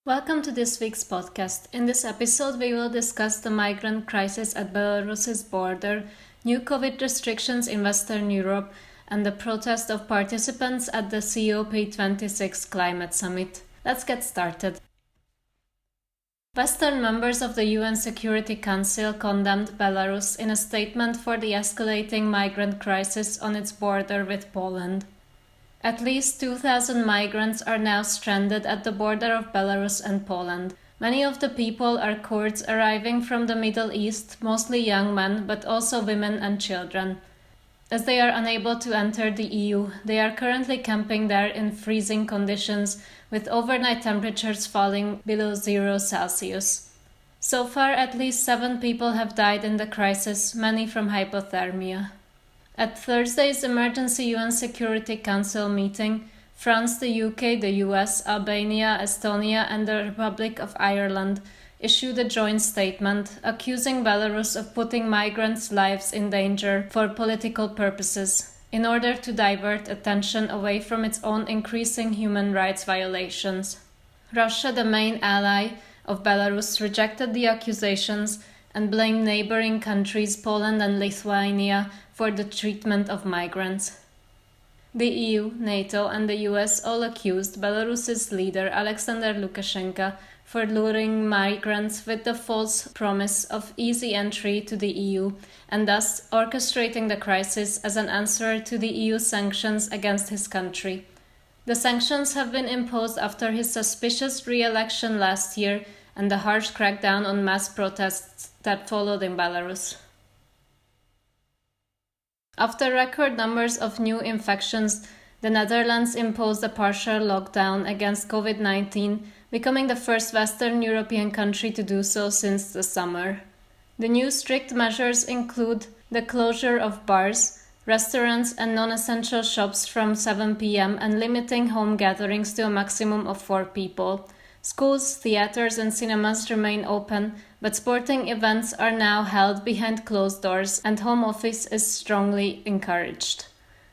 Welcome to this week's podcast. In this episode, we will discuss the migrant crisis at Belarus's border, new COVID restrictions in Western Europe, and the protest of participants at the COP26 climate summit. Let's get started. Western members of the UN Security Council condemned Belarus in a statement for the escalating migrant crisis on its border with Poland. At least 2,000 migrants are now stranded at the border of Belarus and Poland. Many of the people are Kurds arriving from the Middle East, mostly young men, but also women and children. As they are unable to enter the EU, they are currently camping there in freezing conditions, with overnight temperatures falling below 0 Celsius. So far, at least 7 people have died in the crisis, many from hypothermia. At Thursday's emergency UN Security Council meeting, France, the UK, the US, Albania, Estonia, and the Republic of Ireland issued a joint statement accusing Belarus of putting migrants' lives in danger for political purposes, in order to divert attention away from its own increasing human rights violations. Russia, the main ally of Belarus, rejected the accusations and blamed neighboring countries Poland and Lithuania for the treatment of migrants. The EU, NATO, and the US all accused Belarus's leader Alexander Lukashenko for luring migrants with the false promise of easy entry to the EU and thus orchestrating the crisis as an answer to the EU sanctions against his country. The sanctions have been imposed after his suspicious re-election last year and the harsh crackdown on mass protests that followed in Belarus. After record numbers of new infections, the Netherlands imposed a partial lockdown against COVID-19, becoming the first Western European country to do so since the summer. The new strict measures include the closure of bars, restaurants, and non-essential shops from 7 p.m. and limiting home gatherings to a maximum of 4 people. Schools, theaters, and cinemas remain open, but sporting events are now held behind closed doors, and home office is strongly encouraged.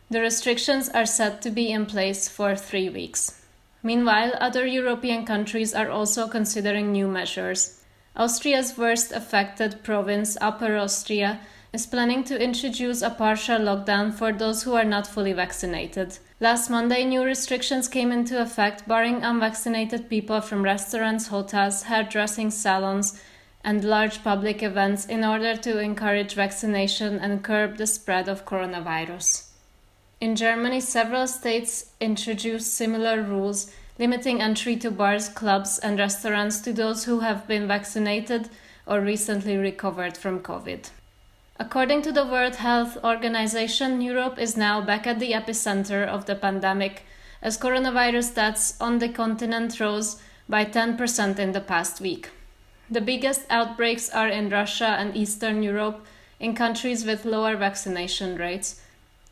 The restrictions are set to be in place for 3 weeks. Meanwhile, other European countries are also considering new measures. Austria's worst affected province, Upper Austria, is planning to introduce a partial lockdown for those who are not fully vaccinated. Last Monday, new restrictions came into effect, barring unvaccinated people from restaurants, hotels, hairdressing salons, and large public events in order to encourage vaccination and curb the spread of coronavirus. In Germany, several states introduced similar rules, limiting entry to bars, clubs, and restaurants to those who have been vaccinated or recently recovered from COVID. According to the World Health Organization, Europe is now back at the epicenter of the pandemic, as coronavirus deaths on the continent rose by 10% in the past week. The biggest outbreaks are in Russia and Eastern Europe, in countries with lower vaccination rates.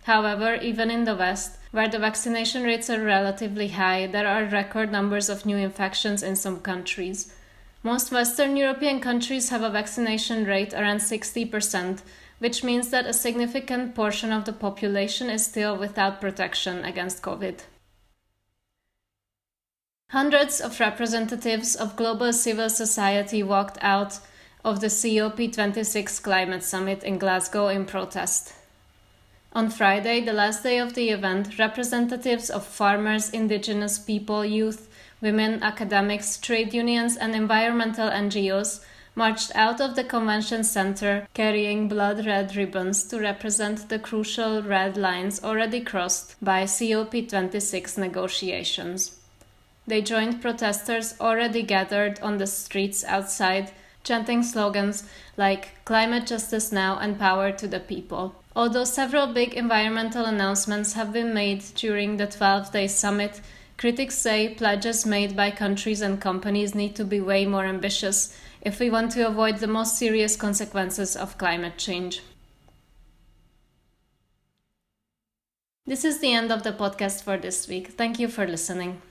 However, even in the West, where the vaccination rates are relatively high, there are record numbers of new infections in some countries. Most Western European countries have a vaccination rate around 60%, which means that a significant portion of the population is still without protection against COVID. Hundreds of representatives of global civil society walked out of the COP26 climate summit in Glasgow in protest. On Friday, the last day of the event, representatives of farmers, indigenous people, youth, women, academics, trade unions, and environmental NGOs marched out of the convention center carrying blood-red ribbons to represent the crucial red lines already crossed by COP26 negotiations. They joined protesters already gathered on the streets outside, chanting slogans like "Climate Justice Now" and "Power to the People." Although several big environmental announcements have been made during the 12-day summit, critics say pledges made by countries and companies need to be way more ambitious if we want to avoid the most serious consequences of climate change. This is the end of the podcast for this week. Thank you for listening.